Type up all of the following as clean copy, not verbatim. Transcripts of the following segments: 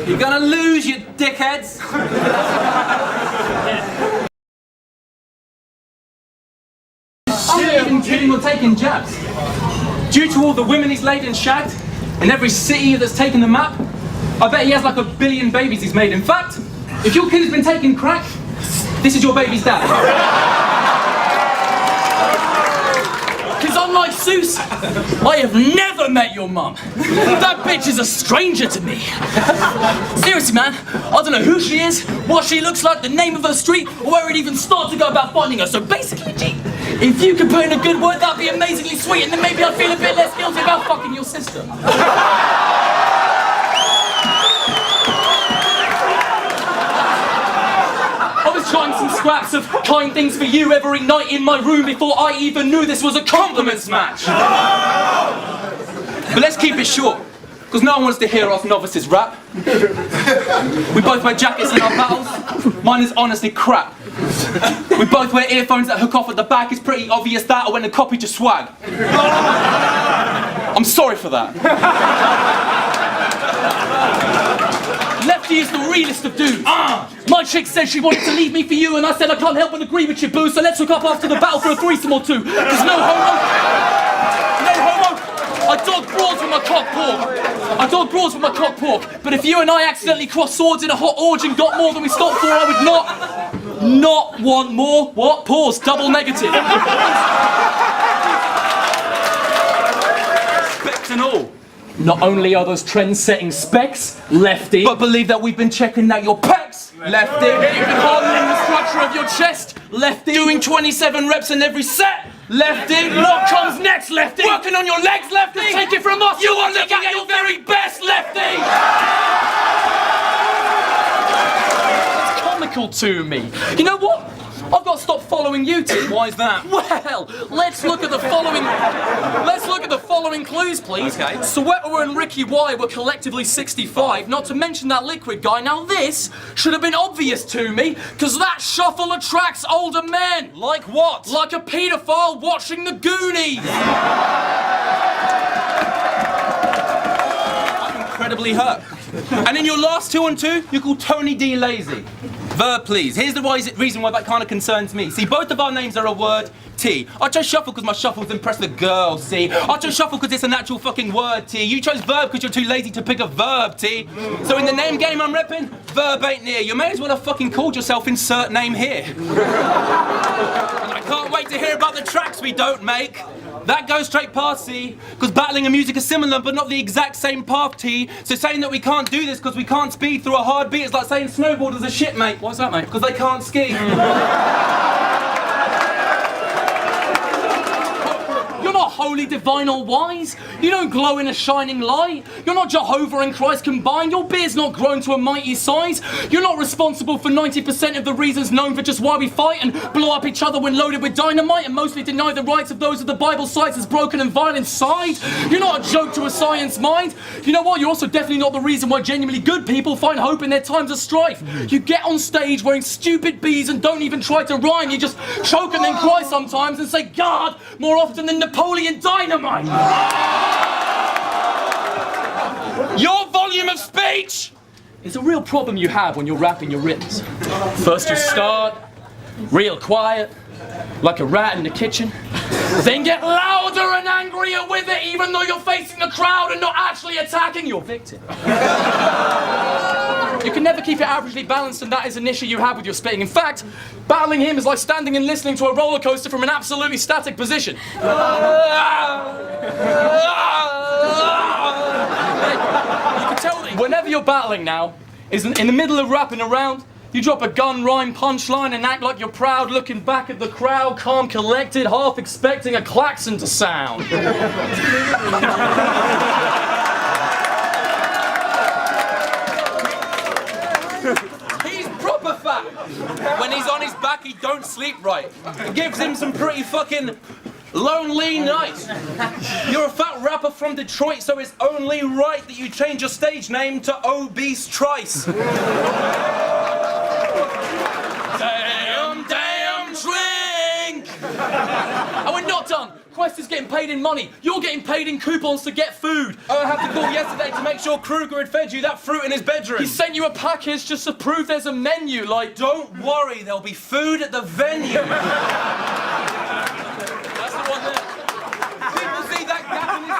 You're gonna lose, you dickheads. I'm not even kidding or taking jabs. Due to all the women he's laid and shagged, in every city that's taken the map, I bet he has like 1 billion babies he's made. In fact, if your kid has been taking crack, this is your baby's dad. Because unlike Zeus, I have never met your mum. That bitch is a stranger to me. Seriously, man, I don't know who she is, what she looks like, the name of her street, or where we'd even start to go about finding her. So basically, G, if you could put in a good word, that'd be amazingly sweet, and then maybe I'd feel a bit less guilty about fucking your sister. I was trying some scraps of kind things for you every night in my room before I even knew this was a compliments match. But let's keep it short, because no one wants to hear us novices rap. We both wear jackets in our battles. Mine is honestly crap. We both wear earphones that hook off at the back. It's pretty obvious that I went and copied your swag. I'm sorry for that. Lefty is the realest of dudes. My chick said she wanted to leave me for you, and I said I can't help but agree with you, boo. So let's hook up after the battle for a threesome or two. There's no homo. No homo. I dog broads with my cock pork. But if you and I accidentally crossed swords in a hot orgy and got more than we stopped for, I would not want more. What? Pause. Double negative. Specs and all. Not only are those trend-setting specs, Lefty, But believe that we've been checking out your pecs, Lefty. you've been hardening the structure of your chest, Lefty. Doing 27 reps in every set, Lefty. What comes next, Lefty? Working on your legs, Lefty. Take it from us. You are looking at your very best, Lefty. It's comical to me. You know what? I've got to stop following you, T. Why is that? Well, let's look at the following clues, please. Okay. Sweater and Ricky Y were collectively 65, not to mention that liquid guy. Now this should have been obvious to me, because that shuffle attracts older men. Like what? Like a paedophile watching the Goonies. I'm incredibly hurt. And in your last 2 on 2, you're called Tony D. Lazy. Verb, please. Here's the reason why that kind of concerns me. See, both of our names are a word, T. I chose shuffle because my shuffles impress the girls, see. I chose shuffle because it's a natural fucking word, T. You chose verb because you're too lazy to pick a verb, T. So in the name game I'm repping, verb ain't near. You may as well have fucking called yourself insert name here. And I can't wait to hear about the tracks we don't make. That goes straight past, see, because battling and music are similar but not the exact same path, T. So saying that we can't do this because we can't speed through a hard beat is like saying snowboarders are shit, mate. What's that, mate? Because they can't ski. You're not holy, divine, or wise. You don't glow in a shining light. You're not Jehovah and Christ combined. Your beard's not grown to a mighty size. You're not responsible for 90% of the reasons known for just why we fight and blow up each other when loaded with dynamite and mostly deny the rights of those of the Bible cites as broken and violent side. You're not a joke to a science mind. You know what? You're also definitely not the reason why genuinely good people find hope in their times of strife. You get on stage wearing stupid bees and don't even try to rhyme. You just choke and then cry sometimes and say God more often than Napoleon Dynamite. Your volume of speech It's a real problem you have when you're rapping your rhythms. First you start real quiet, like a rat in the kitchen, then get louder and angrier with it even though you're facing the crowd and not actually attacking your victim. You can never keep it averagely balanced, and that is an issue you have with your spitting. In fact, battling him is like standing and listening to a roller coaster from an absolutely static position. You can tell that whenever you're battling now, is in the middle of rapping around, you drop a gun rhyme punchline and act like you're proud, looking back at the crowd, calm, collected, half expecting a klaxon to sound. He's proper fat. When he's on his back, he don't sleep right. It gives him some pretty fucking lonely nights. You're a fat rapper from Detroit, so it's only right that you change your stage name to Obese Trice. Damn, drink! And we're not done. Quest is getting paid in money. You're getting paid in coupons to get food. I had to call yesterday to make sure Kruger had fed you that fruit in his bedroom. He sent you a package just to prove there's a menu, like... Don't worry, there'll be food at the venue. That's the one there. People see that gap in his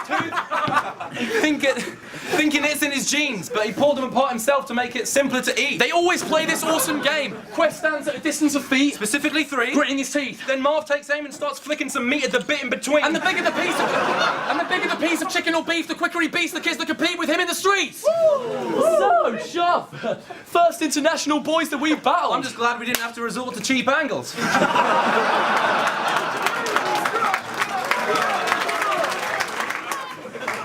tooth, thinking it's in his genes, but he pulled them apart himself to make it simpler to eat. They always play this awesome game. Quest stands at a distance of feet, Specifically 3. gritting his teeth. Then Marv takes aim and starts flicking some meat at the bit in between. And the bigger the piece of chicken or beef, the quicker he beats the kids that compete with him in the streets. So, Shove, first international boys that we've battled. I'm just glad we didn't have to resort to cheap angles.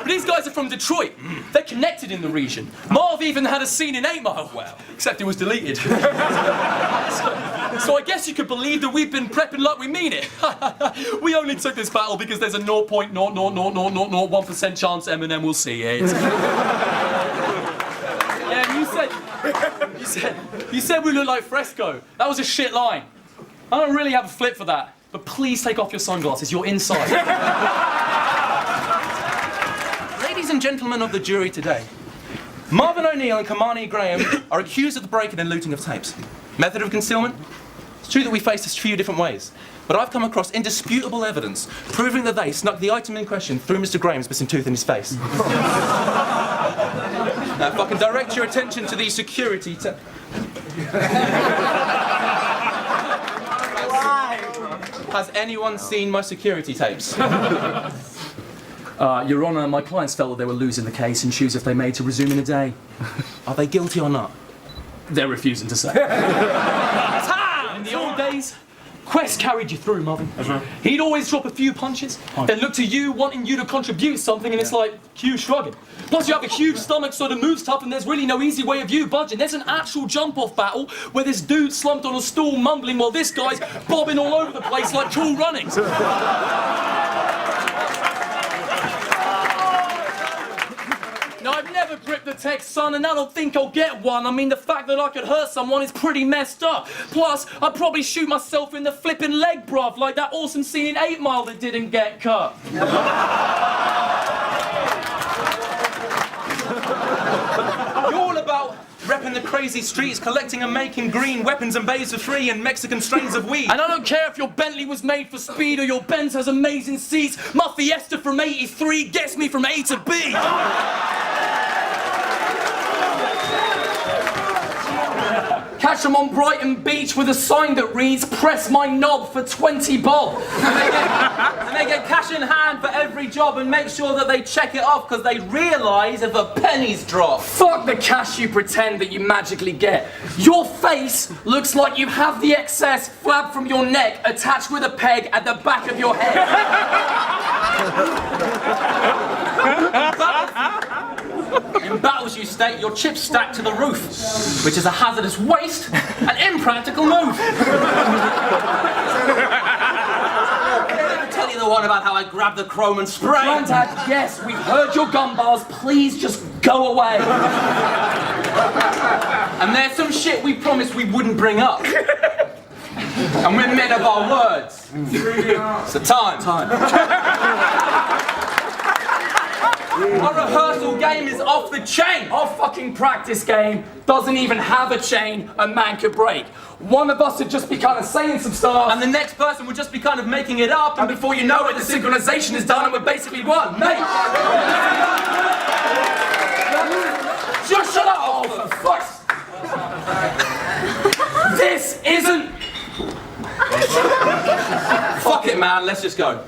These guys are from Detroit. They're connected in the region. Marv even had a scene in 8 Mile. Well. Except it was deleted. So I guess you could believe that we've been prepping like we mean it. We only took this battle because there's a 0.00001% chance Eminem will see it. Yeah, you said we look like Fresco. That was a shit line. I don't really have a flip for that. But please take off your sunglasses. You're inside. Ladies and gentlemen of the jury today, Marvin O'Neill and Kamani Graham are accused of the breaking and looting of tapes. Method of concealment? It's true that we faced a few different ways, but I've come across indisputable evidence proving that they snuck the item in question through Mr. Graham's missing tooth in his face. Now, if I can direct your attention to the security Has anyone seen my security tapes? Your Honour, my clients felt that they were losing the case and choose if they made to resume in a day. Are they guilty or not? They're refusing to say. In the old days, Quest carried you through, Marvin. He'd always drop a few punches, then look to you, wanting you to contribute something, and it's like, cue shrugging. Plus you have a huge stomach, so the move's tough, and there's really no easy way of you budging. There's an actual jump-off battle where this dude slumped on a stool mumbling while this guy's bobbing all over the place like Cool Runnings. Now, I've never gripped a text, son, and I don't think I'll get one. I mean, the fact that I could hurt someone is pretty messed up. Plus, I'd probably shoot myself in the flipping leg, bruv, like that awesome scene in 8 Mile that didn't get cut. You're all about repping the crazy streets, collecting and making green weapons and babes for free and Mexican strains of weed. And I don't care if your Bentley was made for speed or your Benz has amazing seats. My Fiesta from 83 gets me from A to B. Catch them on Brighton Beach with a sign that reads, "Press my knob for 20 bob." And they get cash in hand for every job and make sure that they check it off because they realise if a penny's dropped. Fuck the cash you pretend that you magically get. Your face looks like you have the excess flab from your neck attached with a peg at the back of your head. In battles, you state your chips stacked to the roof, which is a hazardous waste and impractical move. Let me tell you the one about how I grabbed the chrome and sprayed. Granddad, yes, we've heard your gun bars. Please just go away. And there's some shit we promised we wouldn't bring up. And we're men of our words. So time. Our rehearsal game is off the chain. Our fucking practice game doesn't even have a chain a man could break. One of us would just be kind of saying some stuff, And the next person would just be kind of making it up, and before you know it, the synchronization is done and we're basically one. Mate! Just shut up! Oh, for fuck's... This isn't... Fuck it, man, let's just go.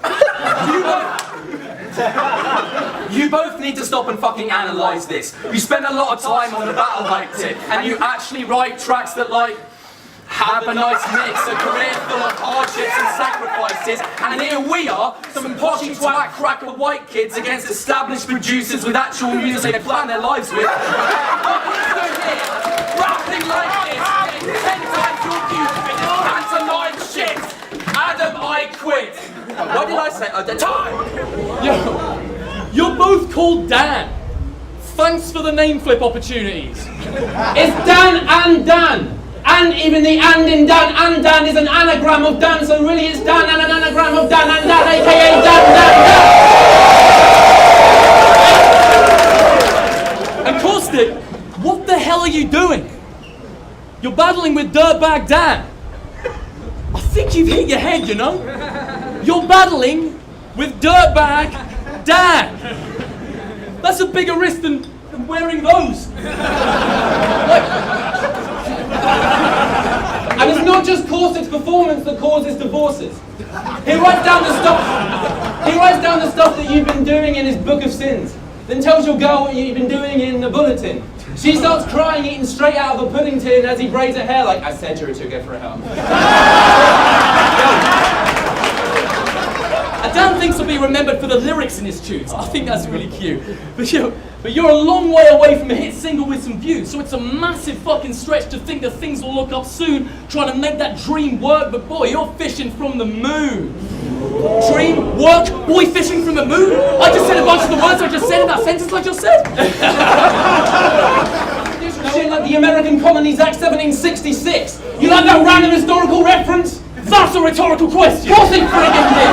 You both need to stop and fucking analyse this. You spend a lot of time on the battle hype tip, and you actually write tracks that, like, have a nice mix, a career full of hardships and sacrifices, and here we are, some poshy twat cracker white kids against established producers with actual music they plan their lives with. Rapping like this, getting 10 times your views of it, pantomime shit. Adam, I quit. What did I say? Time! Yo, you're both called Dan. Thanks for the name flip opportunities. It's Dan and Dan. And even the and in Dan and Dan is an anagram of Dan, so really it's Dan and an anagram of Dan and Dan, aka Dan, Dan, Dan. And Caustic, what the hell are you doing? You're battling with Dirtbag Dan. I think you've hit your head, you know? You're battling with Dirtbag Dan. That's a bigger risk than wearing those. And it's not just Caustic's performance that causes divorces. He writes down the stuff that you've been doing in his book of sins. Then tells your girl what you've been doing in the bulletin. She starts crying, eating straight out of a pudding tin as he braids her hair like, I said you to go for a help. Dan thinks he'll be remembered for the lyrics in his tunes. I think that's really cute. But you're a long way away from a hit single with some views, so it's a massive fucking stretch to think that things will look up soon, trying to make that dream work, but boy, you're fishing from the moon. Dream, work, boy fishing from the moon? I just said a bunch of the words I just said in that sentence I just said. Shit like the American Colonies Act 1766. You like that random historical reference? That's a rhetorical question! Of course it friggin' did!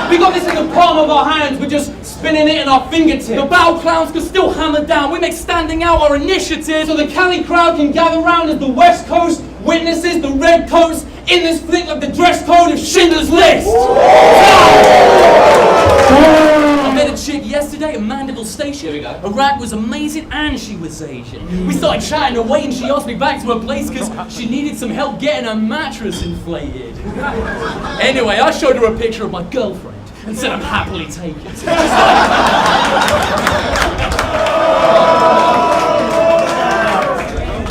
We got this in the palm of our hands, we're just spinning it in our fingertips. The battle clowns can still hammer down, we make standing out our initiative. So the Cali crowd can gather round as the West Coast witnesses the red coats in this flick like the dress code of Schindler's List! I met a chick yesterday at Mandeville Station. Here we go. Her rag was amazing and she was Asian. We started chatting away and she asked me back to her place because she needed some help getting her mattress inflated. Anyway, I showed her a picture of my girlfriend and said I'm happily taken.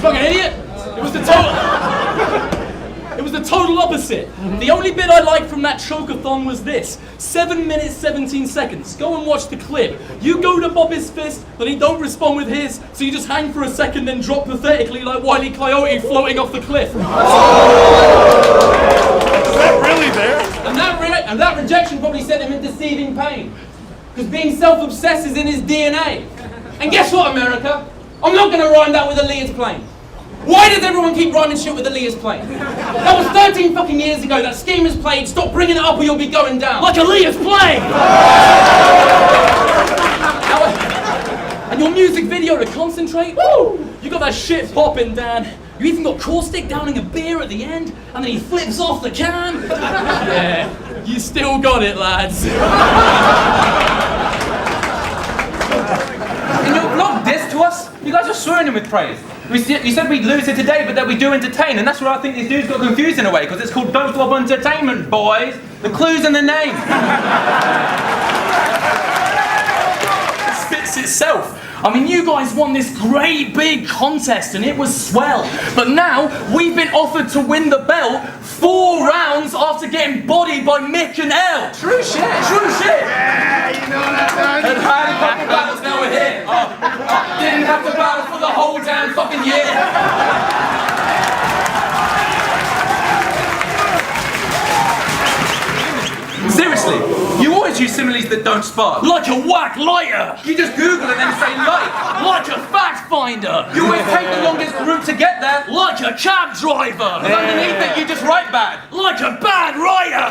Fucking idiot! It was the total opposite. The only bit I liked from that choke-a-thon was this. 7 minutes, 17 seconds. Go and watch the clip. You go to bob his fist, then he don't respond with his, so you just hang for a second, then drop pathetically like Wile E. Coyote floating off the cliff. Is that really there? And that rejection probably sent him into seething pain. Because being self-obsessed is in his DNA. And guess what, America? I'm not going to rhyme that with Aaliyah's plane. Why does everyone keep rhyming shit with Aaliyah's plane? That was 13 fucking years ago. That scheme is played. Stop bringing it up or you'll be going down. Like Aaliyah's plane! And your music video to concentrate? Woo! You got that shit popping, Dan. You even got Caustic downing a beer at the end, and then he flips off the can. Yeah, you still got it, lads. In your blog diss to us, you guys are swearing him with praise. You said we'd lose it today, but that we do entertain, and that's where I think these dudes got confused in a way, because it's called Don't Flop Entertainment, boys. The clue's in the name. It spits itself. I mean, you guys won this great big contest and it was swell. But now, we've been offered to win the belt 4 rounds after getting bodied by Mick and Elle. True shit. True shit. Yeah, you know that, And had a couple battles, now we're here. Didn't have to battle for the whole damn fucking year. Seriously, you always use similes that don't spark. Like a whack lighter. You just Google and then say light. Like a fact finder. You always take the longest route to get there. Like a cab driver. And underneath it, you just write bad. Like a bad writer.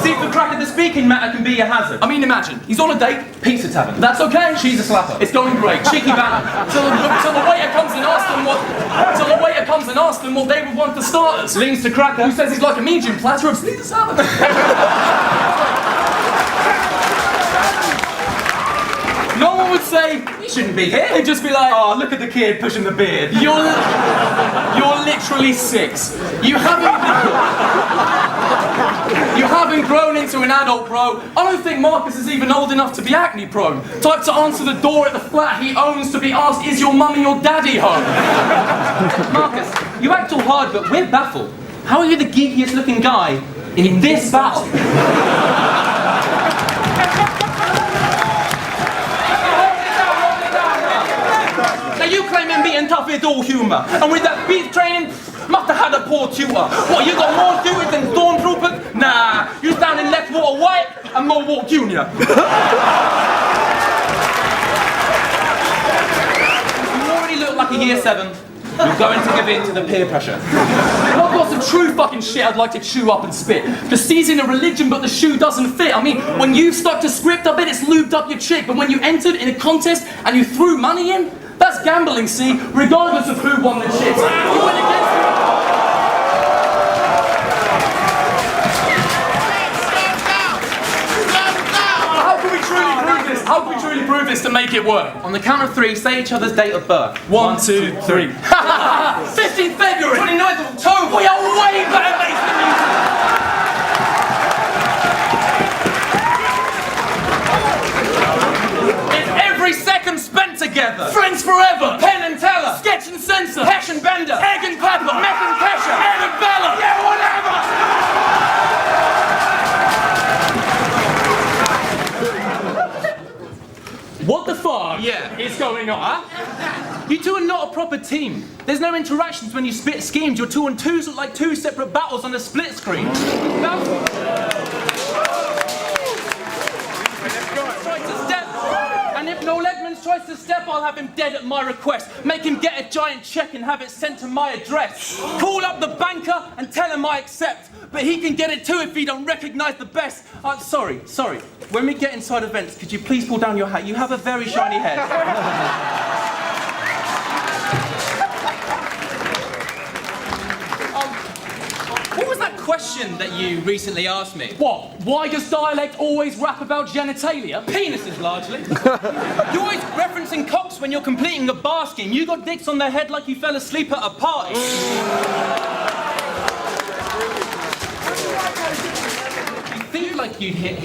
See, for crack the speaking matter can be a hazard. I mean, imagine, he's on a date. Pizza tavern. That's okay. She's a slapper. It's going great. Cheeky banner. Till the waiter comes and asks them what they would want for starters. Leans to cracker. Who says he's like a medium platter of Caesar salad? No one would say, You shouldn't be here. they'd just be like, Oh, look at the kid pushing the beard. you're literally 6. You haven't grown into an adult, bro. I don't think Marcus is even old enough to be acne prone. Type to answer the door at the flat he owns to be asked, is your mummy or daddy home? Marcus, you act all hard, but we're baffled. How are you the geekiest looking guy in this battle? Now you claim him being tough is all humour, and with that beat training, must have had a poor tutor. What, you got more duties than stormtroopers? Nah, you stand in less water white and more walk junior. like a year 7, you're going to give in to the peer pressure. Well, I've got some true fucking shit I'd like to chew up and spit. The C's in a religion, but the shoe doesn't fit. I mean, when you stuck to script, I bet it's lubed up your chick. But when you entered in a contest and you threw money in, that's gambling, see, regardless of who won the chips. You went against me. How can we truly prove this to make it work? On the count of 3, say each other's date of birth. 1, 2, 3. 15th February! 29th of October! We are way better mates than you! It's every second spent together! Friends forever! Penn and Teller! Sketch and censor! Hesh and Bender! Egg and pepper! Meth and Kesha! Ed and Bella! Yeah, whatever! What the fuck is going on? You two are not a proper team. There's no interactions when you spit schemes. Your 2 and 2s look like 2 separate battles on a split screen. And if Noel Edmonds tries to step, I'll have him dead at my request. Make him get a giant check and have it sent to my address. Call up the banker and tell him I accept. But he can get it too if he don't recognise the best. Sorry. When we get inside events, could you please pull down your hat? You have a very shiny head. What was that question that you recently asked me? What? Why does dialect always rap about genitalia? Penises, largely. You're always referencing cocks when you're completing a bar scheme. You got dicks on their head like you fell asleep at a party. You think like he hit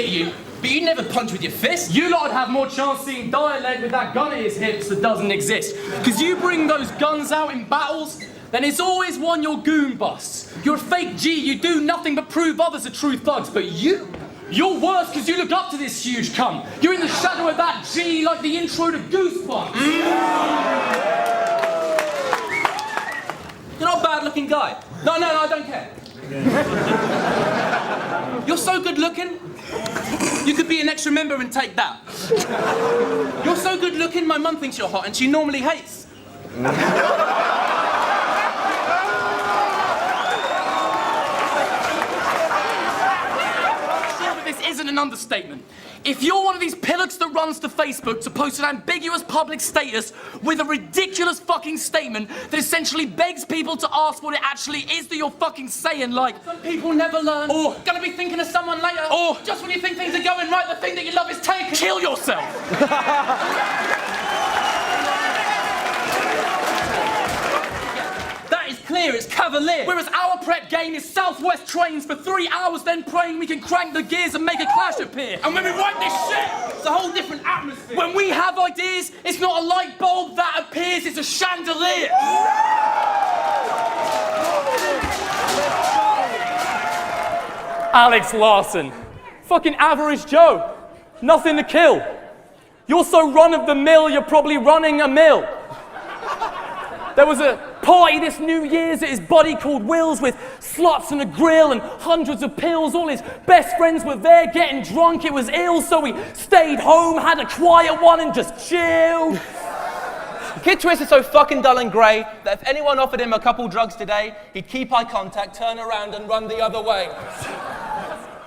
you, but you never punch with your fist. You lot would have more chance seeing dialect with that gun at his hips that doesn't exist. Because you bring those guns out in battles, then it's always one your goon busts. You're a fake G, you do nothing but prove others are true thugs, but you're worse because you look up to this huge cunt. You're in the shadow of that G like the intro to Goosebumps. You're not a bad-looking guy. No, I don't care. You're so good looking, you could be an extra member and take that. You're so good looking, my mum thinks you're hot and she normally hates. This isn't an understatement. If you're one of these pillocks that runs to Facebook to post an ambiguous public status with a ridiculous fucking statement that essentially begs people to ask what it actually is that you're fucking saying, like, some people never learn, or gonna be thinking of someone later, or just when you think things are going right, the thing that you love is taken. Kill yourself! Clear, it's cavalier. Whereas our prep game is Southwest trains for 3 hours, then praying we can crank the gears and make a clash appear. And when we write this shit, it's a whole different atmosphere. When we have ideas, it's not a light bulb that appears, it's a chandelier. Alex Larson, fucking average Joe, nothing to kill. You're so run-of-the-mill, you're probably running a mill. There was a party this New Year's at his buddy called Will's with sluts and a grill and hundreds of pills. All his best friends were there getting drunk. It was ill, so he stayed home, had a quiet one and just chilled. Kid Twist is so fucking dull and grey that if anyone offered him a couple drugs today, he'd keep eye contact, turn around and run the other way.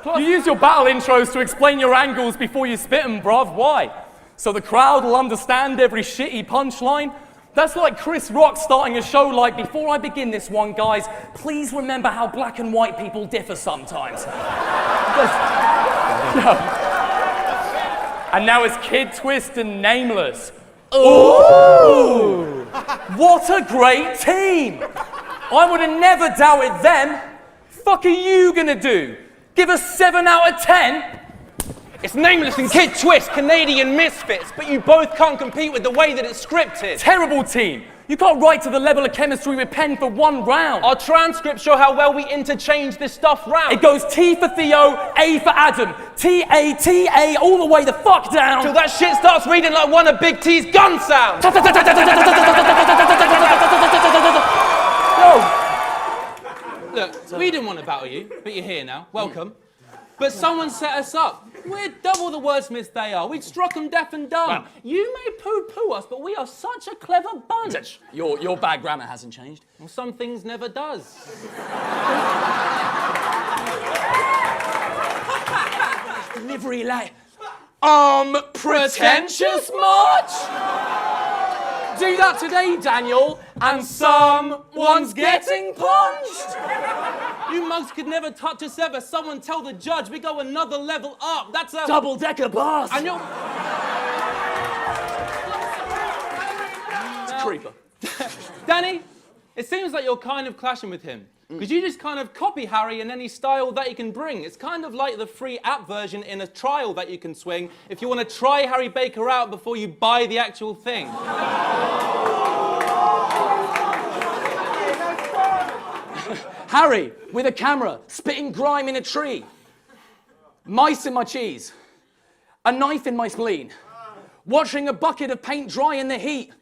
You use your battle intros to explain your angles before you spit them, bruv. Why? So the crowd will understand every shitty punchline? That's like Chris Rock starting a show like, before I begin this one, guys, please remember how black and white people differ sometimes. And now it's Kid Twist and Nameless. Ooh! What a great team! I would have never doubted them. Fuck are you gonna do? Give us 7 out of 10? It's Nameless and Kid Twist, Canadian misfits, but you both can't compete with the way that it's scripted. Terrible team. You can't write to the level of chemistry with pen for 1 round. Our transcripts show how well we interchange this stuff round. It goes T for Theo, A for Adam. T-A-T-A all the way the fuck down. Till that shit starts reading like one of Big T's gun sounds. Look, we didn't want to battle you, but you're here now. Welcome. But someone set us up. We're double the wordsmiths they are. We'd struck them deaf and dumb. Well, you may poo-poo us, but we are such a clever bunch. Your bad grammar hasn't changed. Well, some things never does. Delivery late. Pretentious much? Do that today, Daniel, and someone's getting punched. You mugs could never touch us ever. Someone tell the judge we go another level up. That's a... Double-decker bus. And you're... Creeper. Danny, it seems like you're kind of clashing with him. Because you just kind of copy Harry in any style that you can bring. It's kind of like the free app version in a trial that you can swing if you want to try Harry Baker out before you buy the actual thing. Harry, with a camera, spitting grime in a tree. Mice in my cheese. A knife in my spleen. Watching a bucket of paint dry in the heat.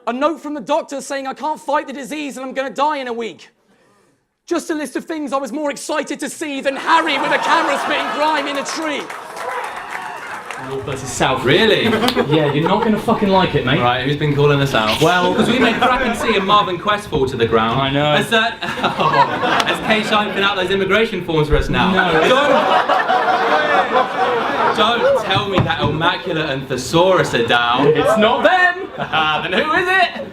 A note from the doctor saying I can't fight the disease and I'm going to die in a week. Just a list of things I was more excited to see than Harry with a camera spitting grime in a tree. North versus South. Really? Yeah, you're not going to fucking like it, mate. Right, who's been calling us out? Well, because we made Kraken C and Marvin Quest fall to the ground. I know. As Kay Shine filling out those immigration forms for us now. No. Don't tell me that Immaculate and Thesaurus are down. It's not them! Then who is it?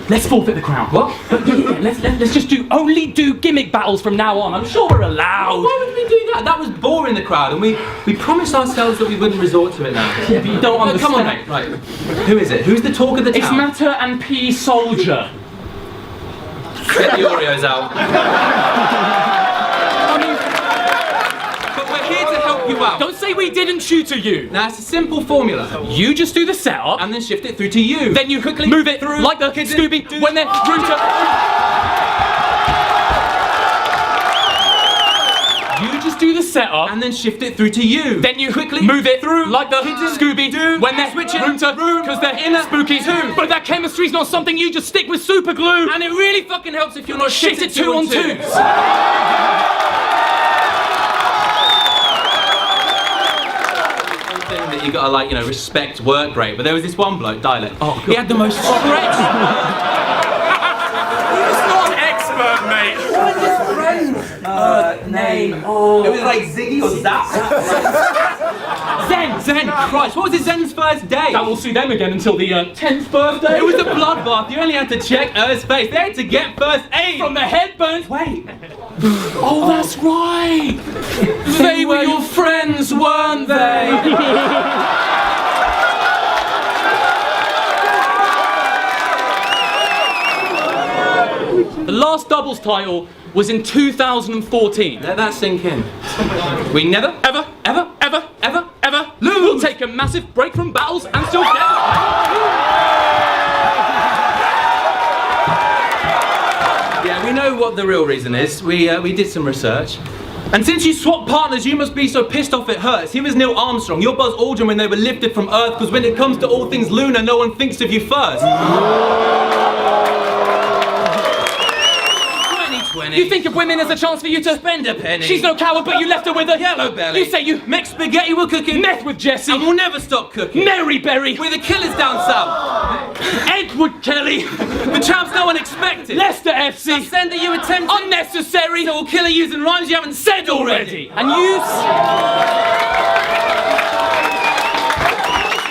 Let's forfeit the crown. What? Let's just only do gimmick battles from now on. I'm sure we're allowed. Why would we do that? That was boring the crowd, and we promised ourselves that we wouldn't resort to it now. Yeah, but you don't understand. Come on, mate. Right. Who is it? Who's the talk of the It's town? Matter and P Soldier. Get the Oreos out. But we're here to help you out. Don't say we didn't tutor you. Now, it's a simple formula. You just do the setup, And then shift it through to you. then you quickly move it through like the Scooby when they're router. You just do the setup, And then shift it through to you. then you quickly move it through like the Scooby when they're switching router because they're in a spooky too. But that chemistry's not something you just stick with super glue. And it really fucking helps if you're not Shit shit it 2 on 2s. That you gotta respect work rate. But there was this one bloke, Dialect. He had the most stretched. He's not an expert, mate. Name. It was like Ziggy or Zap. Zen. Christ, what was his Zen's first day? That will see them again until the 10th birthday. It was a bloodbath. You only had to check Earth's face. They had to get first aid. From the head burns. Wait. Oh, that's right. They were your friends, weren't they? The last doubles title was in 2014. Let that sink in. We never, Ever lose. We'll take a massive break from battles and still get. Yeah, we know what the real reason is. We did some research. And since you swapped partners, you must be so pissed off it hurts. He was Neil Armstrong, you're Buzz Aldrin when they were lifted from Earth, because when it comes to all things lunar, no one thinks of you first. 2020. You think of women as a chance for you to Spend a penny. She's no coward, but you left her with a Yellow belly. You say you Mixed spaghetti we're cooking. met with Jesse, And we'll never stop cooking. Mary Berry, We're the killers down south. Edward Kelly, The champ's no one expected. Lester FC. Send that you attempted. Unnecessary. So we'll kill her using rhymes you haven't said already. And you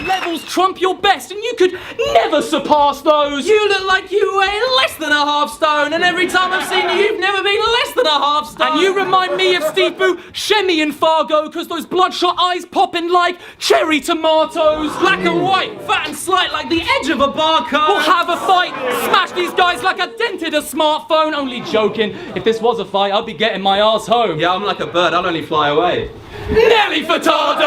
levels trump your best, and you could never surpass those. You look like you weigh less than a half stone, and every time I've seen you, you've never been less than a half stone. And you remind me of Steve Buscemi in Fargo, because those bloodshot eyes popping like cherry tomatoes. black and white, fat and slight like the edge of a barcode. We'll have a fight, smash these guys like I dented a smartphone. Only joking. If this was a fight, I'd be getting my ass home. Yeah, I'm like a bird, I'll only fly away. Nelly Furtado!